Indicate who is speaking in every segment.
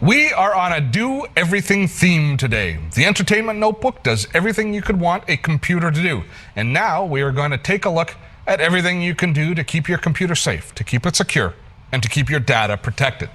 Speaker 1: We are on a do everything theme today. The Entertainment Notebook does everything you could want a computer to do. And now we are going to take a look at everything you can do to keep your computer safe, to keep it secure, and to keep your data protected.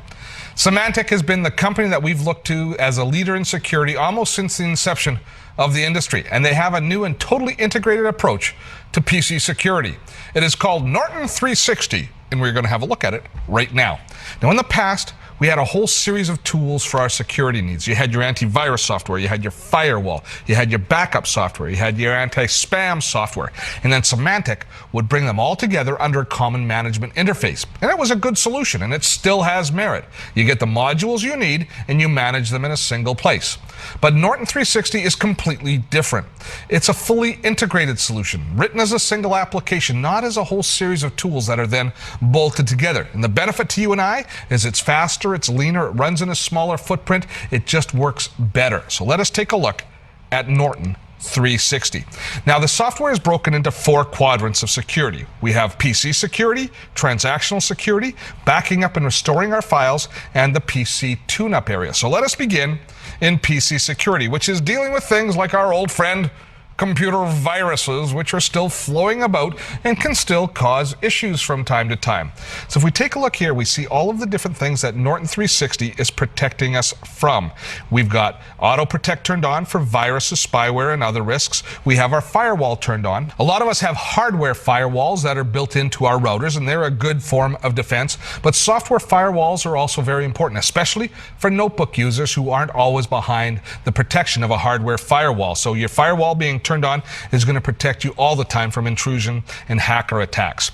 Speaker 1: Symantec has been the company that we've looked to as a leader in security almost since the inception of the industry, and they have a new and totally integrated approach to PC security. It is called Norton 360, and we're going to have a look at it right now. Now, in the past, we had a whole series of tools for our security needs. You had your antivirus software, you had your firewall, you had your backup software, you had your anti-spam software, and then Symantec would bring them all together under a common management interface. And it was a good solution, and it still has merit. You get the modules you need, and you manage them in a single place. But Norton 360 is completely different. It's a fully integrated solution, written as a single application, not as a whole series of tools that are then bolted together. And the benefit to you and I is it's faster, it's leaner, it runs in a smaller footprint, it just works better. So let us take a look at Norton 360. Now, the software is broken into 4 quadrants of security. We have PC security, transactional security, backing up and restoring our files, and the PC tune-up area. So let us begin in PC security, which is dealing with things like our old friend computer viruses, which are still flowing about and can still cause issues from time to time. So if we take a look here, we see all of the different things that Norton 360 is protecting us from. We've got auto protect turned on for viruses, spyware, and other risks. We have our firewall turned on. A lot of us have hardware firewalls that are built into our routers, and they're a good form of defense, but software firewalls are also very important, especially for notebook users who aren't always behind the protection of a hardware firewall. So your firewall being turned on is going to protect you all the time from intrusion and hacker attacks.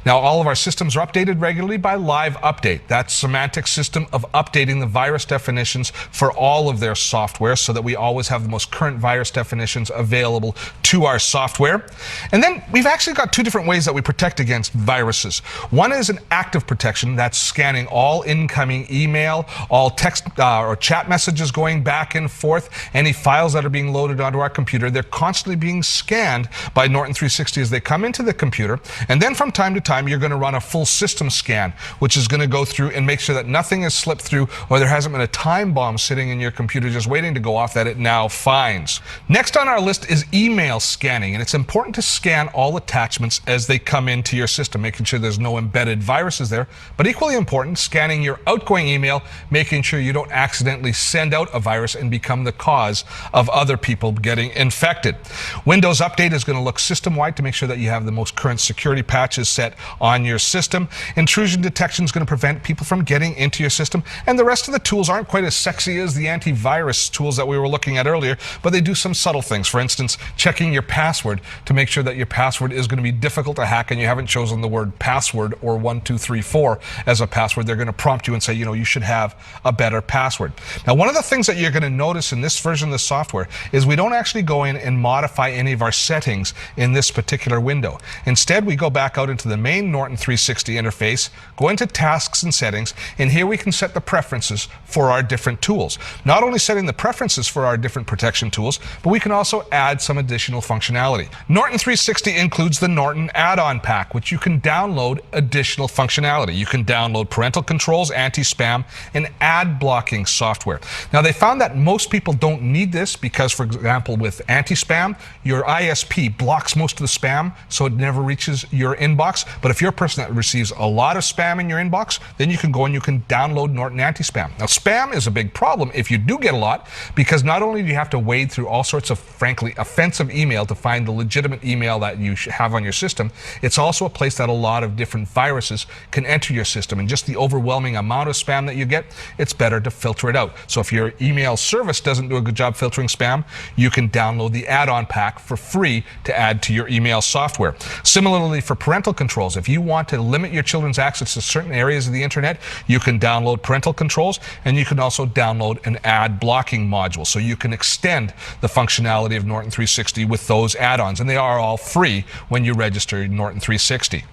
Speaker 1: Now, all of our systems are updated regularly by Live Update. That's Symantec's system of updating the virus definitions for all of their software so that we always have the most current virus definitions available to our software. And then we've actually got 2 different ways that we protect against viruses. One is an active protection. That's scanning all incoming email, all text or chat messages going back and forth, any files that are being loaded onto our computer. They're constantly being scanned by Norton 360 as they come into the computer. And then from time to time, you're going to run a full system scan, which is going to go through and make sure that nothing has slipped through or there hasn't been a time bomb sitting in your computer just waiting to go off that it now finds. Next on our list is email scanning, and it's important to scan all attachments as they come into your system, making sure there's no embedded viruses there. But equally important, scanning your outgoing email, making sure you don't accidentally send out a virus and become the cause of other people getting infected. Windows Update is going to look system-wide to make sure that you have the most current security patches set on your system. Intrusion detection is going to prevent people from getting into your system. And the rest of the tools aren't quite as sexy as the antivirus tools that we were looking at earlier, but they do some subtle things. For instance, checking your password to make sure that your password is going to be difficult to hack and you haven't chosen the word password or 1234 as a password. They're going to prompt you and say, you should have a better password. Now, one of the things that you're going to notice in this version of the software is we don't actually go in and modify any of our settings in this particular window. Instead, we go back out into the main Norton 360 interface, go into tasks and settings, and here we can set the preferences for our different tools. Not only setting the preferences for our different protection tools, but we can also add some additional functionality. Norton 360 includes the Norton add-on pack, which you can download additional functionality. You can download parental controls, anti-spam, and ad blocking software. Now, they found that most people don't need this because, for example, with anti-spam, your ISP blocks most of the spam, so it never reaches your inbox. But if you're a person that receives a lot of spam in your inbox, then you can go and you can download Norton Anti-Spam. Now, spam is a big problem if you do get a lot, because not only do you have to wade through all sorts of, frankly, offensive email to find the legitimate email that you have on your system, it's also a place that a lot of different viruses can enter your system. And just the overwhelming amount of spam that you get, it's better to filter it out. So if your email service doesn't do a good job filtering spam, you can download the add-on pack for free to add to your email software. Similarly, for parental controls, if you want to limit your children's access to certain areas of the internet, you can download parental controls, and you can also download an ad blocking module. So you can extend the functionality of Norton 360 with those add-ons, and they are all free when you register Norton 360.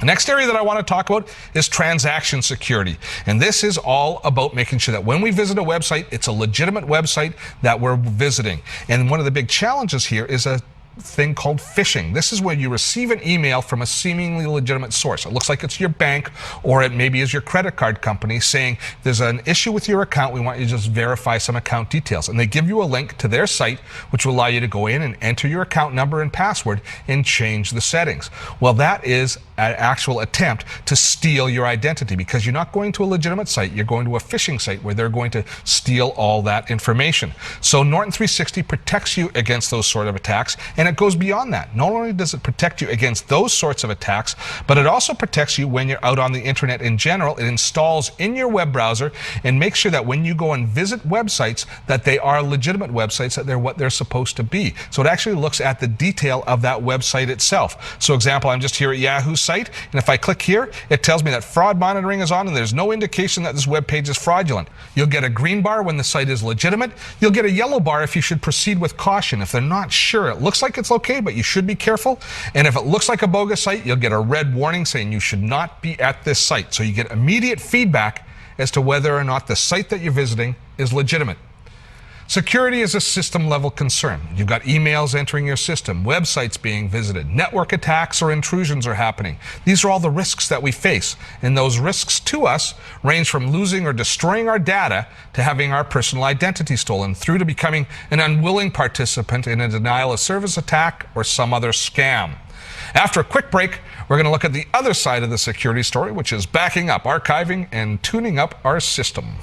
Speaker 1: The next area that I want to talk about is transaction security. And this is all about making sure that when we visit a website, it's a legitimate website that we're visiting. And one of the big challenges here is a thing called phishing. This is when you receive an email from a seemingly legitimate source. It looks like it's your bank, or it maybe is your credit card company saying there's an issue with your account. We want you to just verify some account details. And they give you a link to their site, which will allow you to go in and enter your account number and password and change the settings. Well, that is an actual attempt to steal your identity, because you're not going to a legitimate site. You're going to a phishing site where they're going to steal all that information. So Norton 360 protects you against those sort of attacks, and it goes beyond that. Not only does it protect you against those sorts of attacks, but it also protects you when you're out on the internet in general. It installs in your web browser and makes sure that when you go and visit websites, that they are legitimate websites, that they're what they're supposed to be. So it actually looks at the detail of that website itself. So example, I'm just here at Yahoo's site, and if I click here, it tells me that fraud monitoring is on and there's no indication that this web page is fraudulent. You'll get a green bar when the site is legitimate. You'll get a yellow bar if you should proceed with caution. If they're not sure, it looks like it's okay, but you should be careful. And if it looks like a bogus site, you'll get a red warning saying you should not be at this site. So you get immediate feedback as to whether or not the site that you're visiting is legitimate. Security is a system-level concern. You've got emails entering your system, websites being visited, network attacks or intrusions are happening. These are all the risks that we face, and those risks to us range from losing or destroying our data to having our personal identity stolen, through to becoming an unwilling participant in a denial-of-service attack or some other scam. After a quick break, we're going to look at the other side of the security story, which is backing up, archiving, and tuning up our system.